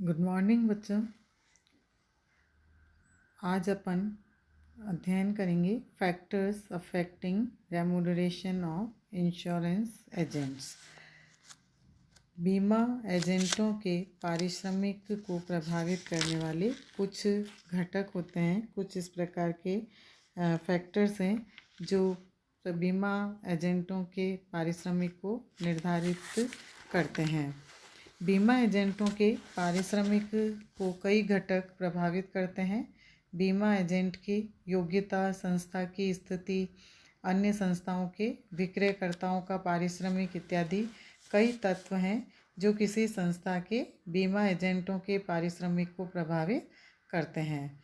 Good morning बच्चों। आज अपन अध्ययन करेंगे factors affecting remuneration of insurance agents. बीमा एजेंटों के पारिश्रमिक को प्रभावित करने वाले कुछ घटक होते हैं। कुछ इस प्रकार के फैक्टर्स हैं जो बीमा एजेंटों के पारिश्रमिक को निर्धारित करते हैं। बीमा एजेंटों के पारिश्रमिक को कई घटक प्रभावित करते हैं। बीमा एजेंट की योग्यता, संस्था की स्थिति, अन्य संस्थाओं के विक्रयकर्ताओं का पारिश्रमिक इत्यादि कई तत्व हैं जो किसी संस्था के बीमा एजेंटों के पारिश्रमिक को प्रभावित करते हैं।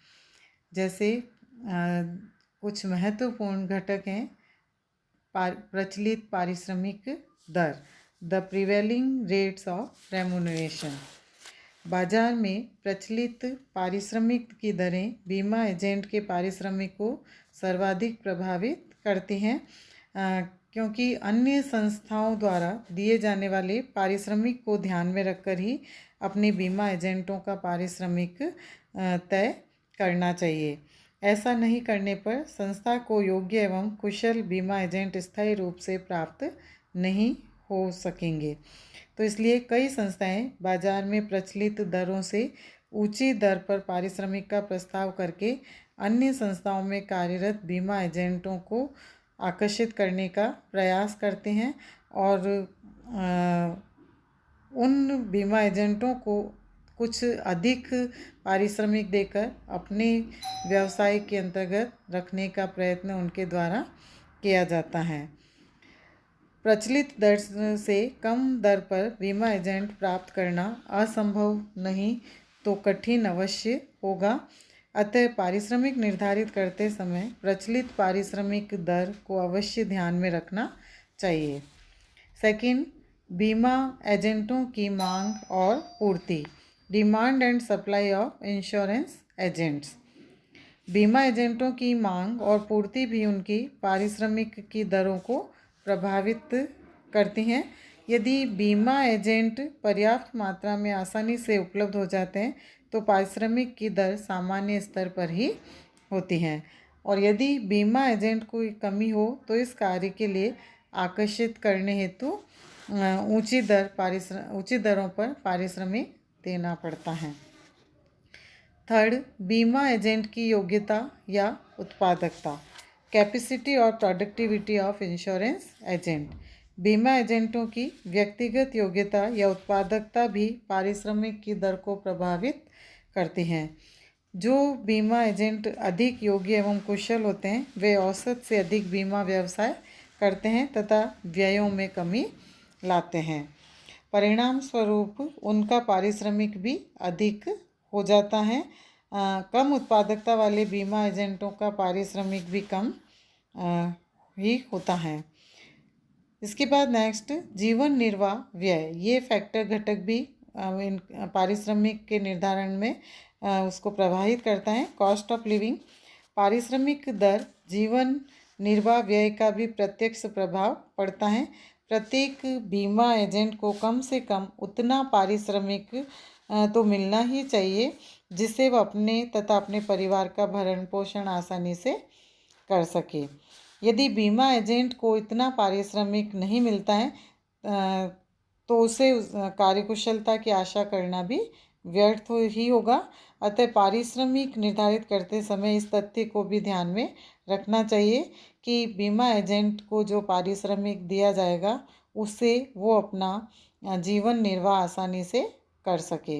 जैसे कुछ महत्वपूर्ण घटक हैं। प्रचलित पारिश्रमिक दर, the prevailing rates of remuneration. बाजार में प्रचलित पारिश्रमिक की दरें बीमा एजेंट के पारिश्रमिक को सर्वाधिक प्रभावित करती हैं, क्योंकि अन्य संस्थाओं द्वारा दिए जाने वाले पारिश्रमिक को ध्यान में रखकर ही अपने बीमा एजेंटों का पारिश्रमिक तय करना चाहिए। ऐसा नहीं करने पर संस्था को योग्य एवं कुशल बीमा एजेंट स्थायी रूप से प्राप्त नहीं हो सकेंगे। तो इसलिए कई संस्थाएं बाजार में प्रचलित दरों से ऊंची दर पर पारिश्रमिक का प्रस्ताव करके अन्य संस्थाओं में कार्यरत बीमा एजेंटों को आकर्षित करने का प्रयास करते हैं और उन बीमा एजेंटों को कुछ अधिक पारिश्रमिक देकर अपने व्यवसाय के अंतर्गत रखने का प्रयत्न उनके द्वारा किया जाता है। प्रचलित दर से कम दर पर बीमा एजेंट प्राप्त करना असंभव नहीं तो कठिन अवश्य होगा। अतः पारिश्रमिक निर्धारित करते समय प्रचलित पारिश्रमिक दर को अवश्य ध्यान में रखना चाहिए। सेकंड, बीमा एजेंटों की मांग और पूर्ति, demand and supply of insurance agents. बीमा एजेंटों की मांग और पूर्ति भी उनकी पारिश्रमिक की दरों को प्रभावित करती हैं। यदि बीमा एजेंट पर्याप्त मात्रा में आसानी से उपलब्ध हो जाते हैं तो पारिश्रमिक की दर सामान्य स्तर पर ही होती हैं, और यदि बीमा एजेंट कोई कमी हो तो इस कार्य के लिए आकर्षित करने हेतु ऊंची दरों पर पारिश्रमिक देना पड़ता है। थर्ड, बीमा एजेंट की योग्यता या उत्पादकता, कैपेसिटी और प्रोडक्टिविटी ऑफ इंश्योरेंस एजेंट। बीमा एजेंटों की व्यक्तिगत योग्यता या उत्पादकता भी पारिश्रमिक की दर को प्रभावित करती हैं। जो बीमा एजेंट अधिक योग्य एवं कुशल होते हैं वे औसत से अधिक बीमा व्यवसाय करते हैं तथा व्ययों में कमी लाते हैं। परिणाम स्वरूप उनका पारिश्रमिक भी अधिक हो जाता है। कम उत्पादकता वाले बीमा एजेंटों का पारिश्रमिक भी कम ही होता है। इसके बाद नेक्स्ट, जीवन निर्वाह व्यय। ये फैक्टर घटक भी इन पारिश्रमिक के निर्धारण में उसको प्रभावित करता है। कॉस्ट ऑफ लिविंग, पारिश्रमिक दर जीवन निर्वाह व्यय का भी प्रत्यक्ष प्रभाव पड़ता है। प्रत्येक बीमा एजेंट को कम से कम उतना पारिश्रमिक तो मिलना ही चाहिए जिससे वह अपने तथा अपने परिवार का भरण पोषण आसानी से कर सके। यदि बीमा एजेंट को इतना पारिश्रमिक नहीं मिलता है तो उसे कार्यकुशलता की आशा करना भी व्यर्थ ही होगा। अतः पारिश्रमिक निर्धारित करते समय इस तथ्य को भी ध्यान में रखना चाहिए कि बीमा एजेंट को जो पारिश्रमिक दिया जाएगा उससे वो अपना जीवन निर्वाह आसानी से कर सके।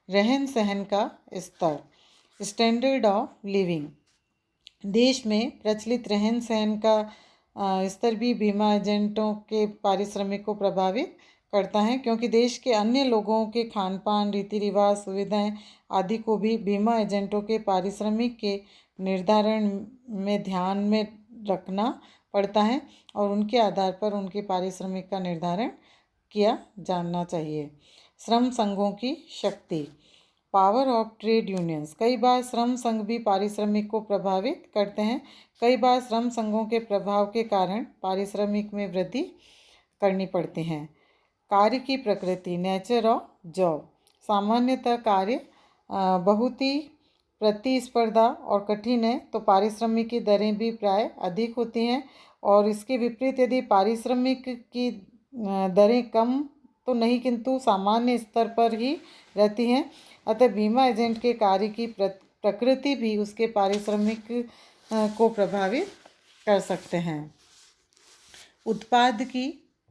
रहन सहन का स्तर, स्टैंडर्ड ऑफ लिविंग। देश में प्रचलित रहन सहन का स्तर भी बीमा एजेंटों के पारिश्रमिक को प्रभावित करता है, क्योंकि देश के अन्य लोगों के खान पान, रीति रिवाज, सुविधाएं आदि को भी बीमा एजेंटों के पारिश्रमिक के निर्धारण में ध्यान में रखना पड़ता है और उनके आधार पर उनके पारिश्रमिक का निर्धारण किया जाना चाहिए। श्रम संघों की शक्ति, पावर ऑफ ट्रेड यूनियंस। कई बार श्रम संघ भी पारिश्रमिक को प्रभावित करते हैं। कई बार श्रम संघों के प्रभाव के कारण पारिश्रमिक में वृद्धि करनी पड़ती है। कार्य की प्रकृति, नेचर ऑफ जॉब। सामान्यतः कार्य बहुत ही प्रतिस्पर्धा और कठिन है तो पारिश्रमिक की दरें भी प्राय अधिक होती हैं, और इसके विपरीत यदि पारिश्रमिक की दरें कम तो नहीं किंतु सामान्य स्तर पर ही रहती हैं, अतः बीमा एजेंट के कार्य की प्रकृति भी उसके पारिश्रमिक को प्रभावित कर सकते हैं। उत्पाद की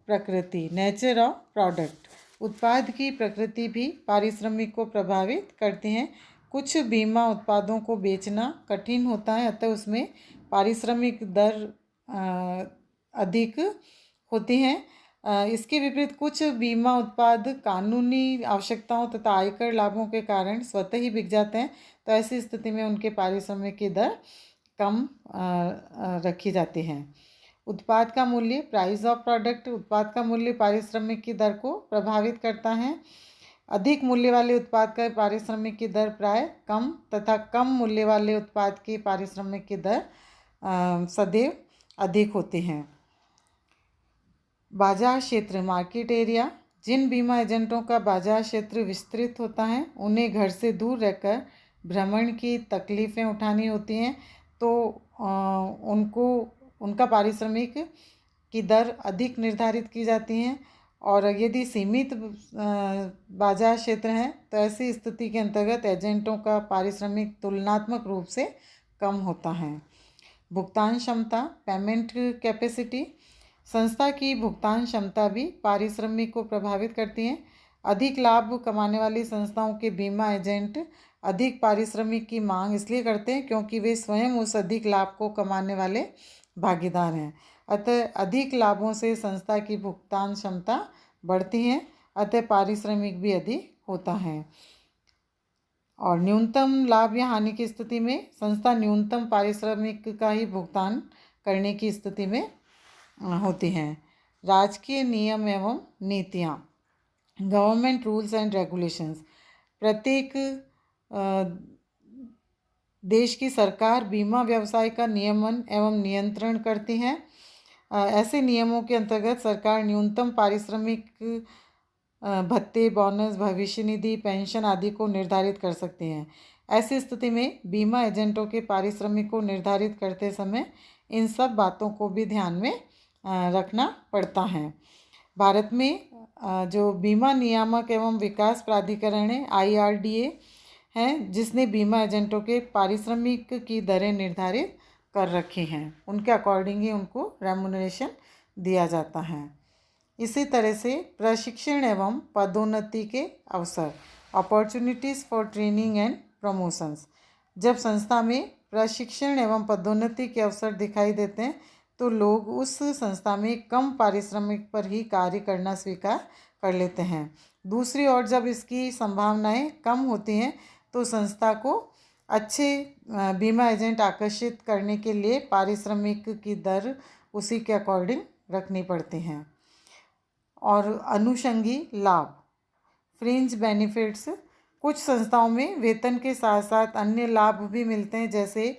प्रकृति, नेचर ऑफ प्रोडक्ट। उत्पाद की प्रकृति भी पारिश्रमिक को प्रभावित करती हैं। कुछ बीमा उत्पादों को बेचना कठिन होता है, अतः उसमें पारिश्रमिक दर अधिक होती हैं। इसके विपरीत कुछ बीमा उत्पाद कानूनी आवश्यकताओं तथा आयकर लाभों के कारण स्वतः ही बिक जाते हैं, तो ऐसी स्थिति में उनके पारिश्रमिक की दर कम रखी जाती है। उत्पाद का मूल्य, प्राइस ऑफ प्रोडक्ट। उत्पाद का मूल्य पारिश्रमिक की दर को प्रभावित करता है। अधिक मूल्य वाले उत्पाद का पारिश्रमिक की दर प्राय कम तथा कम मूल्य वाले उत्पाद की पारिश्रमिक की दर सदैव अधिक होती हैं। बाजार क्षेत्र, मार्केट एरिया। जिन बीमा एजेंटों का बाजार क्षेत्र विस्तृत होता है उन्हें घर से दूर रहकर भ्रमण की तकलीफ़ें उठानी होती हैं, तो उनका पारिश्रमिक की दर अधिक निर्धारित की जाती हैं। और यदि सीमित बाजार क्षेत्र हैं तो ऐसी स्थिति के अंतर्गत एजेंटों का पारिश्रमिक तुलनात्मक रूप से कम होता है। भुगतान क्षमता, पेमेंट कैपेसिटी। संस्था की भुगतान क्षमता भी पारिश्रमिक को प्रभावित करती है। अधिक लाभ कमाने वाली संस्थाओं के बीमा एजेंट अधिक पारिश्रमिक की मांग इसलिए करते हैं क्योंकि वे स्वयं उस अधिक लाभ को कमाने वाले भागीदार हैं। अतः अधिक लाभों से संस्था की भुगतान क्षमता बढ़ती है, अतः पारिश्रमिक भी अधिक होता है। और न्यूनतम लाभ या हानि की स्थिति में संस्था न्यूनतम पारिश्रमिक का ही भुगतान करने की स्थिति में होती हैं। राजकीय नियम एवं नीतियाँ, गवर्नमेंट रूल्स एंड रेगुलेशंस। प्रत्येक देश की सरकार बीमा व्यवसाय का नियमन एवं नियंत्रण करती है। ऐसे नियमों के अंतर्गत सरकार न्यूनतम पारिश्रमिक, भत्ते, बोनस, भविष्य निधि, पेंशन आदि को निर्धारित कर सकती हैं। ऐसी स्थिति में बीमा एजेंटों के पारिश्रमिक को निर्धारित करते समय इन सब बातों को भी ध्यान में रखना पड़ता है। भारत में जो बीमा नियामक एवं विकास प्राधिकरण है, IRDA है, जिसने बीमा एजेंटों के पारिश्रमिक की दरें निर्धारित कर रखी हैं। उनके अकॉर्डिंग ही उनको रेम्युनरेशन दिया जाता है। इसी तरह से प्रशिक्षण एवं पदोन्नति के अवसर, opportunities for training and promotions. जब संस्था में प्रशिक्षण एवं पदोन्नति के अवसर दिखाई देते हैं तो लोग उस संस्था में कम पारिश्रमिक पर ही कार्य करना स्वीकार कर लेते हैं। दूसरी ओर जब इसकी संभावनाएं कम होती हैं तो संस्था को अच्छे बीमा एजेंट आकर्षित करने के लिए पारिश्रमिक की दर उसी के अकॉर्डिंग रखनी पड़ती हैं। और अनुषंगी लाभ, फ्रिंज बेनिफिट्स। कुछ संस्थाओं में वेतन के साथ साथ अन्य लाभ भी मिलते हैं, जैसे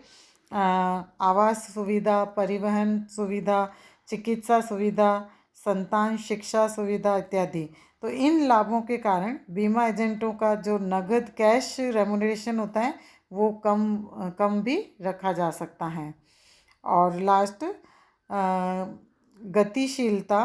आवास सुविधा, परिवहन सुविधा, चिकित्सा सुविधा, संतान शिक्षा सुविधा इत्यादि। तो इन लाभों के कारण बीमा एजेंटों का जो नगद कैश रेम्युनरेशन होता है वो कम भी रखा जा सकता है। और लास्ट, गतिशीलता,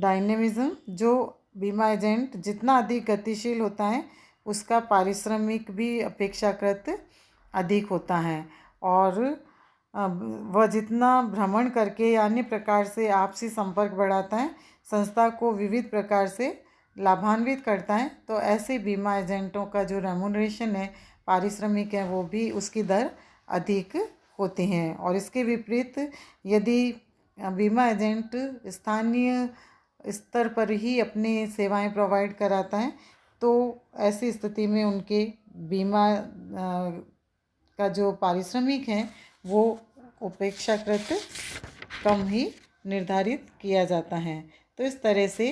डायनेमिज्म। जो बीमा एजेंट जितना अधिक गतिशील होता है उसका पारिश्रमिक भी अपेक्षाकृत अधिक होता है, और वह जितना भ्रमण करके या अन्य प्रकार से आपसी संपर्क बढ़ाता है, संस्था को विविध प्रकार से लाभान्वित करता है, तो ऐसे बीमा एजेंटों का जो रेम्युनरेशन है, पारिश्रमिक है, वो भी उसकी दर अधिक होती हैं। और इसके विपरीत यदि बीमा एजेंट स्थानीय स्तर पर ही अपनी सेवाएं प्रोवाइड कराता है तो ऐसी स्थिति में उनके बीमा का जो पारिश्रमिक है वो अपेक्षाकृत कम ही निर्धारित किया जाता है। तो इस तरह से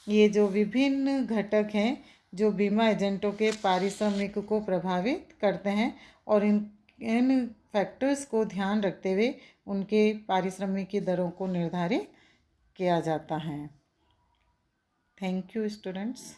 ये जो विभिन्न घटक हैं जो बीमा एजेंटों के पारिश्रमिक को प्रभावित करते हैं, और इन फैक्टर्स को ध्यान रखते हुए उनके पारिश्रमिक की दरों को निर्धारित किया जाता है। Thank you students.